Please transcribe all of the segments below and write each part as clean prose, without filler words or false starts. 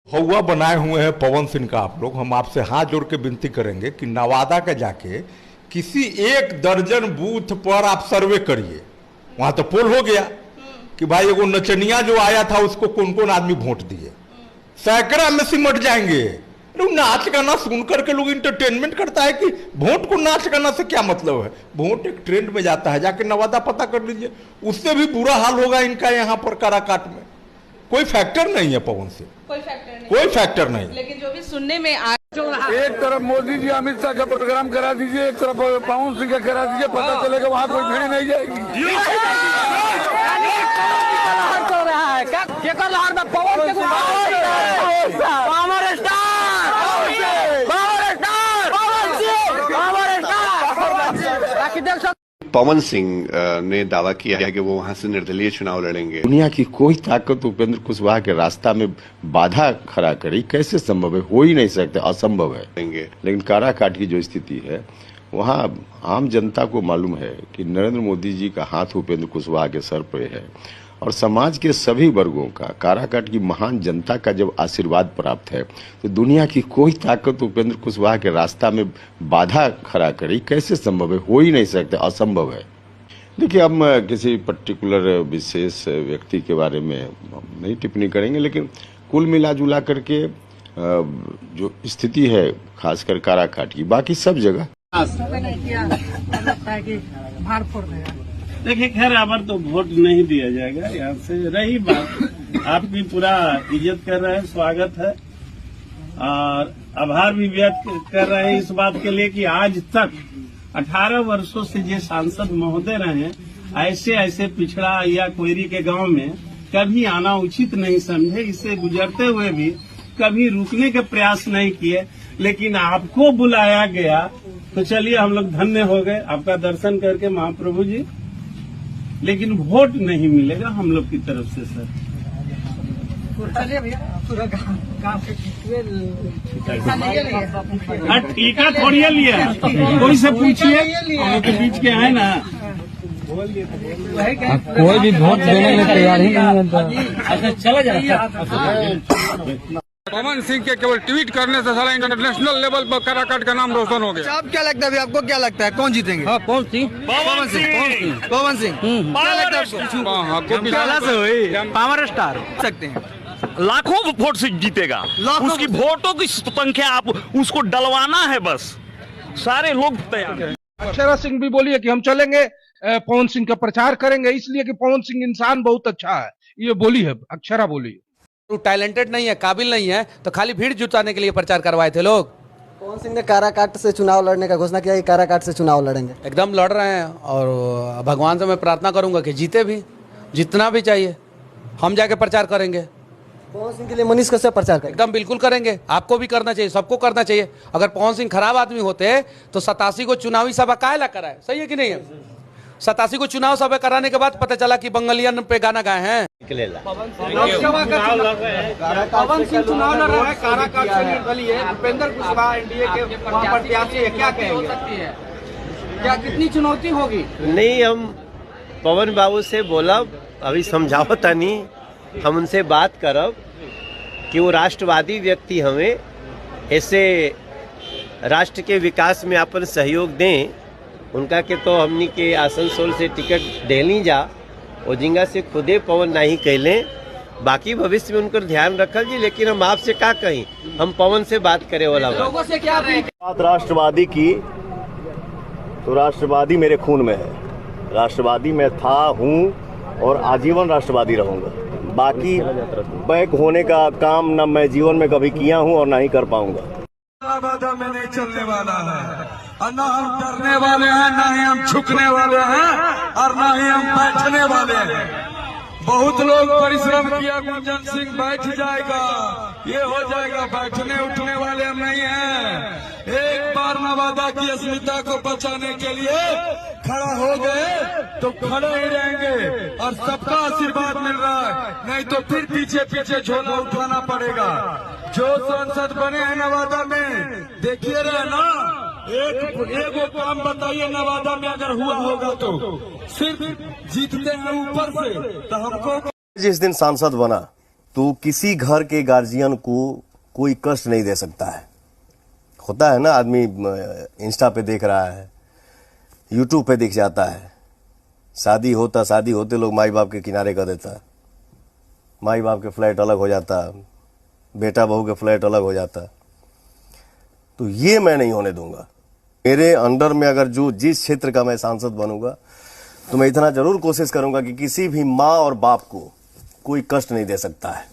हौवा बनाए हुए हैं पवन सिंह का आप लोग। हम आपसे हाथ जोड़ के विनती करेंगे कि नवादा का जाके किसी 1 दर्जन बूथ पर आप सर्वे करिए। वहां तो पोल हो गया कि भाई एगो नचनिया जो आया था उसको कौन कौन आदमी वोट दिए, सैकड़ा में सिमट जाएंगे। नाच गाना सुन करके लोग इंटरटेनमेंट करता है कि वोट को नाच गाना से क्या मतलब है। वोट एक ट्रेंड में जाता है, जाके नवादा पता कर लीजिए, उससे भी बुरा हाल होगा इनका यहाँ पर काराकाट में। कोई फैक्टर नहीं है पवन सिंह, कोई फैक्टर नहीं। लेकिन जो भी सुनने में आ एक तरफ मोदी जी अमित शाह का प्रोग्राम करा दीजिए, एक तरफ पवन सिंह का करा दीजिए, पता चलेगा वहाँ कोई भीड़ नहीं जाएगी। पवन सिंह ने दावा किया है कि वो वहां से निर्दलीय चुनाव लड़ेंगे। दुनिया की कोई ताकत उपेंद्र कुशवाहा के रास्ता में बाधा खड़ा करी कैसे संभव है? हो ही नहीं सकता, असंभव है। लेकिन काराकाट की जो स्थिति है वहाँ आम जनता को मालूम है कि नरेंद्र मोदी जी का हाथ उपेंद्र कुशवाहा के सर पे है और समाज के सभी वर्गों का, काराकाट की महान जनता का जब आशीर्वाद प्राप्त है तो दुनिया की कोई ताकत उपेंद्र कुशवाहा के रास्ता में बाधा खड़ा करी कैसे संभव है? हो ही नहीं सकता, असंभव है। देखिए, हम किसी पर्टिकुलर विशेष व्यक्ति के बारे में नहीं टिप्पणी करेंगे, लेकिन कुल मिला जुला करके जो स्थिति है खासकर काराकाट की, बाकी सब जगह देखिए, खैर अबर तो वोट नहीं दिया जाएगा यहाँ से। रही बात, आपकी पूरा इज्जत कर रहे हैं, स्वागत है और आभार भी व्यक्त कर रहे हैं इस बात के लिए कि आज तक 18 वर्षों से जो सांसद महोदय रहे, ऐसे ऐसे पिछड़ा या कोयरी के गांव में कभी आना उचित नहीं समझे। इससे गुजरते हुए भी कभी रुकने के प्रयास नहीं किए, लेकिन आपको बुलाया गया तो चलिए हम लोग धन्य हो गए आपका दर्शन करके महाप्रभु जी। लेकिन वोट नहीं मिलेगा हम लोग की तरफ से सर। चलिए भैया, पूरा गाँव के ठीका थोड़ी लिया, कोई से पूछिए, हम लोग के बीच के है ना। कोई भी वोट देने में तैयार ही नहीं है। अच्छा, चला जाए। पवन सिंह के केवल ट्वीट करने से सारा इंटरनेशनल लेवल पर काराकाट का नाम रोशन हो गया। आप क्या लगता है, आपको क्या लगता है कौन जीतेंगे? पवन सिंह। पवन सिंह क्या लगता है आपको? पावर स्टार सकते हैं, लाखों वोट से जीतेगा। उसकी वोटों की संख्या आप उसको डलवाना है, बस सारे लोग तैयार हैं। अक्षरा सिंह भी बोली है कि हम चलेंगे पवन सिंह का प्रचार करेंगे, इसलिए कि पवन सिंह इंसान बहुत अच्छा है, ये बोली है, अक्षरा बोली। तो टैलेंटेड नहीं है, काबिल नहीं है, तो खाली भीड़ जुटाने के लिए प्रचार करवाए थे लोग। पवन सिंह ने काराकाट से चुनाव लड़ने का घोषणा किया कि काराकाट से चुनाव लड़ेंगे। एकदम लड़ रहे हैं और भगवान से मैं प्रार्थना करूंगा कि जीते भी, जितना भी चाहिए हम जाके प्रचार करेंगे। पवन सिंह के लिए मनीष कश्यप प्रचार करेंगे? एकदम बिल्कुल करेंगे, आपको भी करना चाहिए, सबको करना चाहिए। अगर पवन सिंह खराब आदमी होते तो 87 को चुनावी सभा काहे ला कराए? सही है कि नहीं है? 87 को चुनाव सभा कराने के बाद पता चला कि बंगालियन पे गाना गाए हैं। पवन सिंह चुनाव लड़ रहा है, काराकाट से निर्दलीय उपेंद्र कुशवाहा एनडीए के प्रत्याशी है, क्या कहेंगे? क्या कितनी चुनौती होगी? नहीं, हम पवन बाबू से बोला, अभी समझावता नहीं, हम उनसे बात करब कि वो राष्ट्रवादी व्यक्ति हमें ऐसे राष्ट्र के विकास में अपन सहयोग दें। उनका के तो हमनी के आसनसोल से टिकट देली जा, ओजिंगा से खुदे पवन नहीं कैले, बाकी भविष्य में उनका ध्यान रखल जी। लेकिन हम आपसे क्या कहीं, हम पवन से बात करे वाला लोगों से क्या बात राष्ट्रवादी की, तो राष्ट्रवादी मेरे खून में है, राष्ट्रवादी मैं था, हूँ और आजीवन राष्ट्रवादी रहूँगा। बाकी बैक होने का काम न मैं जीवन में कभी किया हूँ और ना ही कर पाऊंगा। में नहीं चलने वाला है, और ना हम डरने वाले हैं, ना ही हम झुकने वाले हैं और ना ही हम बैठने वाले हैं। बहुत लोग परिश्रम किया, गुंजन सिंह बैठ जाएगा, ये हो जाएगा, बैठने उठने वाले हम नहीं हैं। एक बार नवादा की अस्मिता को बचाने के लिए खड़ा हो गए तो खड़े ही रहेंगे और सबका आशीर्वाद मिल रहा है, नहीं तो फिर पीछे पीछे झोला उठाना पड़ेगा। जो सांसद बने हैं नवादा में, देखिए रहे ना, एक काम बताइए नवादा में अगर हुआ होगा तो सिर्फ जीतते हैं ऊपर से, तो हमको जिस दिन सांसद बना तो किसी घर के गार्जियन को कोई कष्ट नहीं दे सकता है। होता है ना, आदमी इंस्टा पे देख रहा है, यूट्यूब पे दिख जाता है, शादी होते लोग माई बाप के किनारे कर देता, माई बाप के फ्लैट अलग हो जाता, बेटा बहू के फ्लैट अलग हो जाता। तो ये मैं नहीं होने दूंगा। मेरे अंडर में अगर जिस क्षेत्र का मैं सांसद बनूंगा तो मैं इतना जरूर कोशिश करूंगा कि किसी भी माँ और बाप को कोई कष्ट नहीं दे सकता है।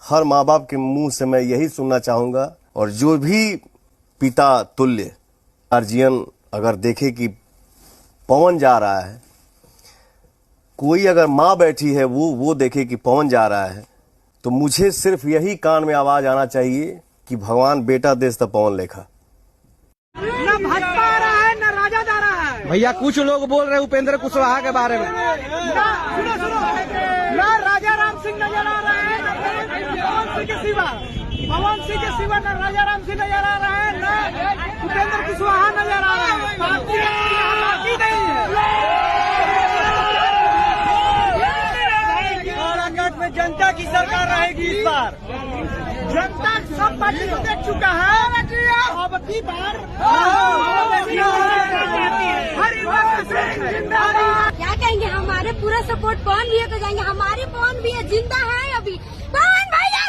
हर माँ बाप के मुंह से मैं यही सुनना चाहूंगा, और जो भी पिता तुल्य गार्जियन अगर देखे कि पवन जा रहा है, कोई अगर माँ बैठी है वो देखे कि पवन जा रहा है, तो मुझे सिर्फ यही कान में आवाज आना चाहिए कि भगवान बेटा देश तो पवन लेखा। न भाजपा आ रहा है न राजा जा रहा है। भैया कुछ लोग बोल रहे हैं उपेंद्र कुशवाहा के बारे में। न राजा राम सिंह नजर आ रहा है, न पवन सिंह के सिवा न राजा राम सिंह नजर आ रहा है, न उपेंद्र कुशवाहा नजर आ रहा है। पार्टी नहीं है। काराकाट में जनता की सरकार रहेगी इस बार। जनता सब पार्टी को देख चुका है। अब की बार क्या कहेंगे, हमारे पूरा सपोर्ट पवन भैया को जाएंगे। हमारे पवन भैया जिंदा है अभी। पवन भैया